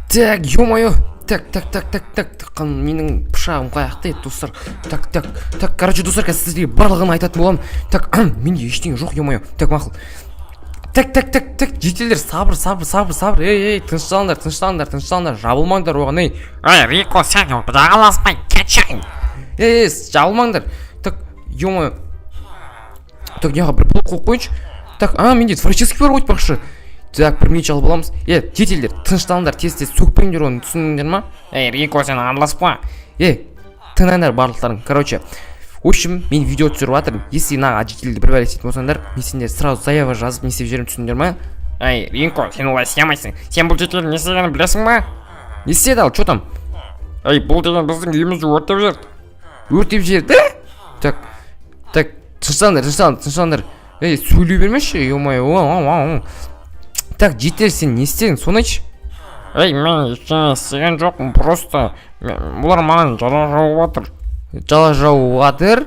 Так, ё-моё. Так, менің пышағым қаяқта еді, достар. Так, короче, достар, қазір сіздерге барлығын айтатын боламын. Так, менде ештеңе жоқ, ё-моё. Так, мақұл. Так, жетелдер, сабыр. Ей, тынышталыңдар, жабылмаңдар оған, ей. Эй, Рико, сен жағаласпай кетшің. Ей, жабылмаңдар. Так, ё-моё. Так, неға бір блок қойып қойыншы. Так, менде творческий бар өйтпақшы. Так, бір минут жалып аламыз. Жетелдер, тынышталыңдар, тез сөкпеңдер оны, түсіндіңдер ма? Эй, Рико, сен араласпа. Тыңдаңдар барлықтарың. Короче, в общем, мен видео түсіріп жатырмын. Если наға жетелді бір бәле істейтін болсаңдар, мен сендер сразу заява жазып не істеп жіберемін, түсіндіңдер ма? Эй, Рико, сен олай істемейсің. Сен бұл жетелді не істегенін білесің ба? Не істеді ал, что там? Эй, бұл деген біздің үйімізді өртеп жіберді. Өртеп жіберді? Так, тынышталыңдар. Ей, сөйлей бермеші, ё-моё. Так, жетел, сен не істедің, соны айтшы. Эй, мен ештеңе істеген жоқпын, просто бұлар маған жала жауып жатыр.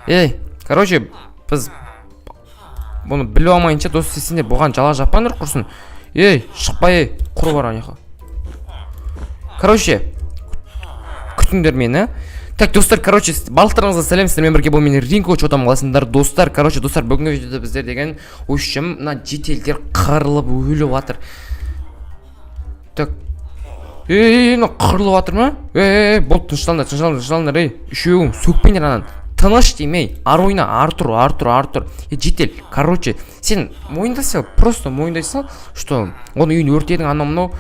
Ей, короче, біз бұны біліп алмайынша, дос, сендер бұған жала жаппаңдар құрсын. Ей, шықпай, құры бар анеха. Короче, күтіңдер мені. Так, достар, короче, барлықтарыңызға сәлем, сіздермен бірге бұл мен Ринко, чотам қаласындар, достар. Короче, достар, бүгінгі видеода біздер деген өшім, мына жетелдер қырылып өліп жатыр. Так, мына қырылып жатыр ма? Бол, тынышталыңдар, үшеуің сөкпеңдер анан. Тыныш демей, ойна, Артур. Жетел, короче, сен мойындай сал, просто мойындай сал, что оны үйін өртедің анау-мынау.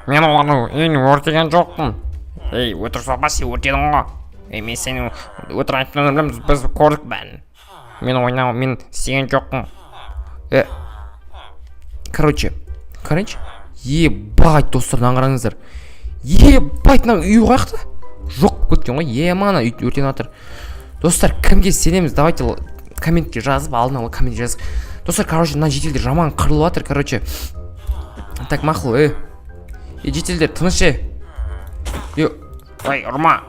Мен олардың үйін өртеген жоқпын. Ей, өтір соқпа, сен өртедің ғой. Ей, мен сені өтір айтқанын білеміз, біз көрдік бәрін. Мен істеген жоқпын. Короче, ебать, достардан қараңыздар. Ебать, мына үй қаяқта? Жоқ көткен ғой, мана үй өртен жатыр. Достар, кімге сенеміз? Давайте комментке жазып, алдын ала коммент жазып. Достар, короче, мына жетелдер жаман қырылып жатыр, короче. Так, мақұл, жетелдер, тыныш, Ой, ұрма.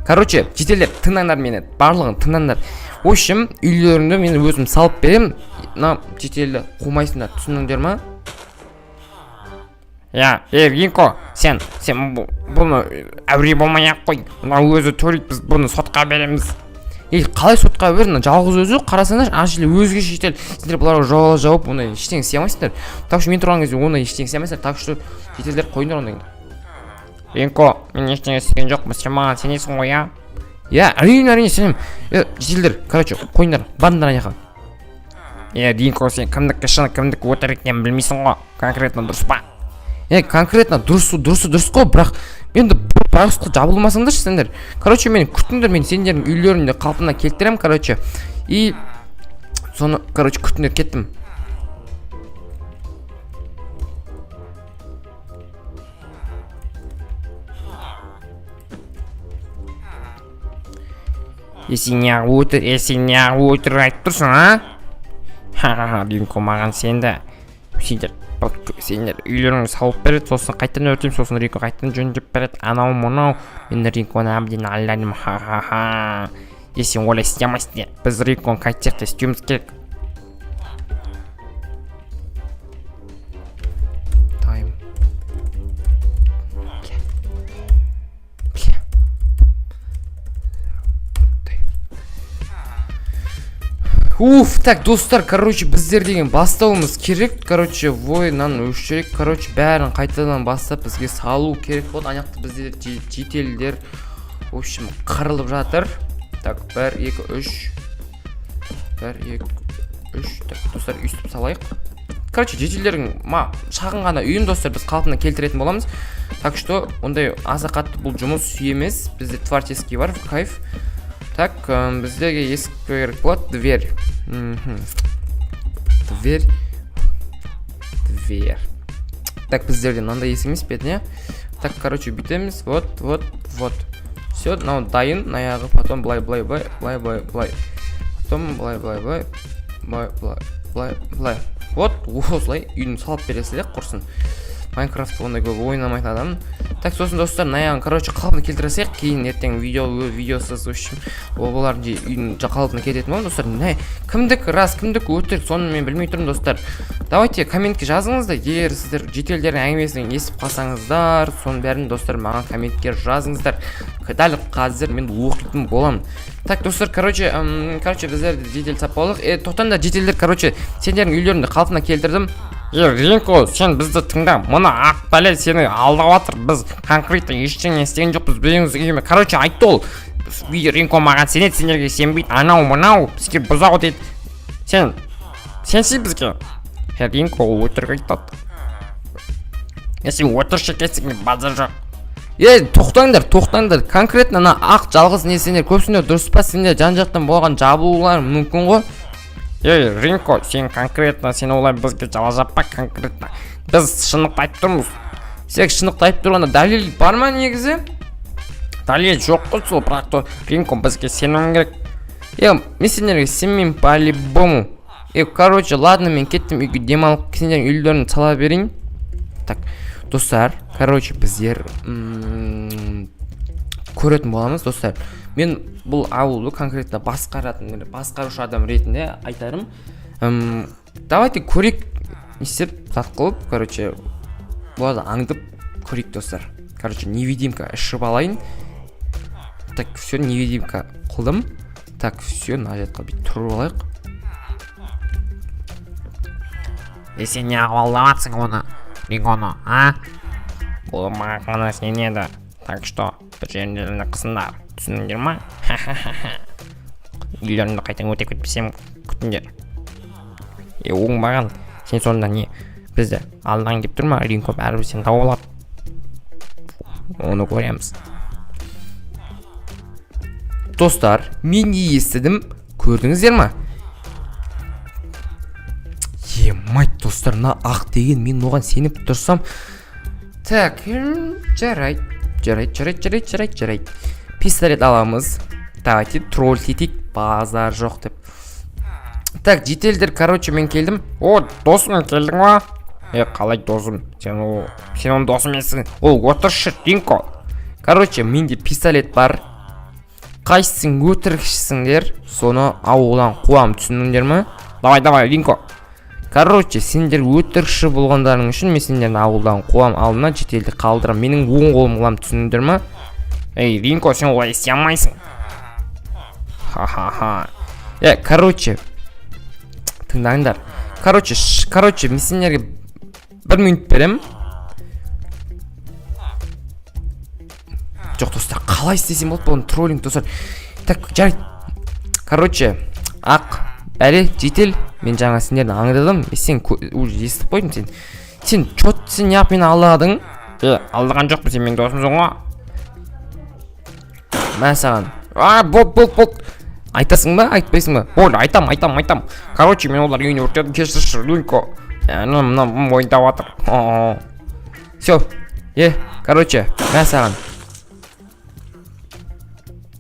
Короче, жетелдер, тыңдаңдар мені, барлығын тыңдаңдар. В общем, үйлеріңді мен өзім салып берем. На жетелді қумайсыңдар, түсіндіңдер ма? Рико, сен бұны әуре болмай-ақ қой. Мына өзі төлейді, біз бұны сотқа береміз. Қалай сотқа бердің? Жалғыз өзі, қарасаңдар, ашылы өзге жетел. Сендер бұларға жауап, оны ештеңе істемейсіңдер. Так что мен тұрған кезде оны ештеңе істемейсіңдер. Так что жетелдер қойыңдар ондайын. Ринко, мен ештеңе істеген жоқпын, сен маған сенесің ғой, әрине сенем. Жетелдер, короче, қойыңдар, барыңдар аяқа. Ринко, сен кімдікі шыны, кімдікі өтірік екенін білмейсің ғой, конкретно дұрыс па? Конкретно дұрыс қой, бірақ енді байғұсқа жабылмасыңдаршы сендер. Короче, мен күтіңдер, мен сендердің үйлерінде қалпына келтірем, короче. И соны, короче, күтіңдер, кеттім. Сен неғып өтірік айтып тұрсың, а? Ринко, маған сенді. Сендер үйлеріңді салып береді, сосын қайтадан өртейм, сосын Ринко қайтадан жөндеп береді, анау-мынау. Мен Ринконы әбден алдадым, сен олай істемейсің, біз Ринконы қайтсақ та істеуіміз керек. Так, достар, короче, біздер деген бастауымыз керек. Короче, войнан өшірек. Короче, бәрін қайтадан бастап бізге салу керек болды. Аяқты біздер жетелдер, в общем, қырылып жатыр. Так, 1, 2, 3. Так, достар, үстіп салайық. Короче, жетелдердің шағын ғана үйін, достар, біз қалпына келтіретін боламыз. Так что, ондай аса қатты бұл жұмыс емес. Бізде творческий бар, кайф. Так, біздерге есік керек болады, дверь. Дверь. Так, біздерде мынандай есік емес пе еді, Так, короче, бүйтеміз. Вот. Все, мынау дайын, аяғы, потом былай. Потом былай. Вот, осылай үйін салып бересіздер, құрсын. Майнкрафт ондай көп ойнамайтын адаммын. Так, сосын достар, наяғын короче қалпына келтіре салайық, кейін ертең видеосыз үшін олардың үйдің қалпына кететін болады достар. Кімдік рас, кімдік өтірік, соны мен білмей тұрмын достар. Давайте комментке жазыңыздар, егер сіздер жителдердің әңгімесін естіп қалсаңыздар, соның бәрін достар маған комментке жазыңыздар. Дәл қазір мен оқитын боламын. Так, достар, короче біздер жедел тап болдық. Тоқтаңдар жителдер, короче, сендердің үйлеріңді қалпына келтірдім. Ринко, сен бізді тыңда. Мұны ақ бәле сені алдап жатыр. Біз конкретно ештеңе істеген жоқпыз. Біздің үйіме. Короче, айтты ол. Ринко маған сенеді, сендерге сенбейді. Анау мынау бізге бұзау дейді. Сенсіз бізге. Ринко ол өтірік айтады. Сен өтірік екенсің, базар жоқ. Тоқтаңдар. Конкретно ана ақ жалғыз не сендер көпсіңдер дұрыс па? Сендер жан-жақтан болған жабылулар мүмкін ғой. Ринко, сен конкретно, сен олай бізге жала жаппа конкретно. Біз шындықты айтып тұрмыз. Сен шындықты айтып тұрғанда дәлел бар ма негізі? Дәлел жоқ қой сол, бірақ Ринко бізге сенуің керек. Мен сендерге сенмеймін по-любому. Короче, ладно, мен кеттім үйге демалып, сендердің үйлерін сала берейін. Так, достар, короче, біздер көретін боламыз, достар. Мен бұл ауылды конкретно басқарушы адам ретінде айтарым. Давайте көрейік, істеп зат қылып, короче, болады аңдып көрейік, достар. Короче, невидимка ішіп алайын. Так, все, невидимка қылдым. Так, все, на жатқа бүйтіп тұрып алайық. Сен не алдаватсың оны, Ринконы, а? Бұл маған ғана сенеді. Так что, бір жеріндерінде қысындар. Түсініңдер ма? Үйлерімді қайтаң өтеп кетпесем күтіңдер. Оңбаған, сен сонда не? Бізді алдың деп тұр ма? Ринко бәрібір сен тауып алады. Оны көреміз. Достар, мен не естідім? Көрдіңіздер ма? Мать, достар, на ақ деген мен оған сеніп тұрсам. Так, жарайды. Пистолет аламыз. Давайте тролль тетик, базар жоқ деп. Так, жителдер, короче, мен келдім. Досым келдің ба? Қалай досым? Сен оның досым емессің. Ол отыршы, Ринко. Короче, менде пистолет бар. Қайсың өтірікшісіңдер, соны ауылдан қуам, түсіндіңдер ме? Давай, Ринко. Короче, сендер өтірікші болғандарың үшін мен сендерді ауылдан қуам, алдына жителді қалдырам. Менің оң қолым қылам, түсіндіңдер ме? Ринко, сен олай істей алмайсың. Ха-ха-ха. Короче, тыңдаңдар. Короче, мен сендерге 1 минут берем. Жоқ, достар, қалай істесем болды бұны троллинг, достар. Так, жарайды. Короче, ақ бәле жител, мен жаңа сендерді аңдадым. Сен уже естіп қойдың сен. Сен неғып мені алдадың? Алдаған жоқпын, сен менің досымсың ғой. Мә саған. Болды. Айтасың ба, айтпайсың ба? Болды, айтам. Короче, мен олар үйіне өртедім, кешірші, Ринко. Мына ойындап атыр. Все, короче, мә саған.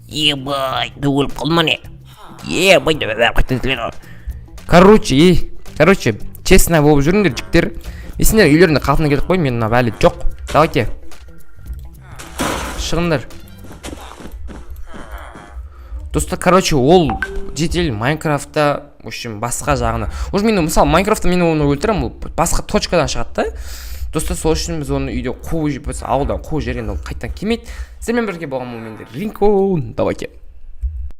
Ебай, өліп қалма не? Короче, честно болып жүріңдер, жіктер. Сендер үйлерінде қалпына кетіп қой, мен бәле жоқ. Давайте. Шығыңдар. Достар, короче, ол житель Майнкрафтта, в общем, басқа жағына. Уже мен, мысалы, Майнкрафтта мен оны өлтірем, басқа точкадан шығады. Достар, сол үшін біз оны үйде ауылдан қуып жіберген, ол қайттан келмейді. Сіздермен бірге болған моментте Ринко, давайте.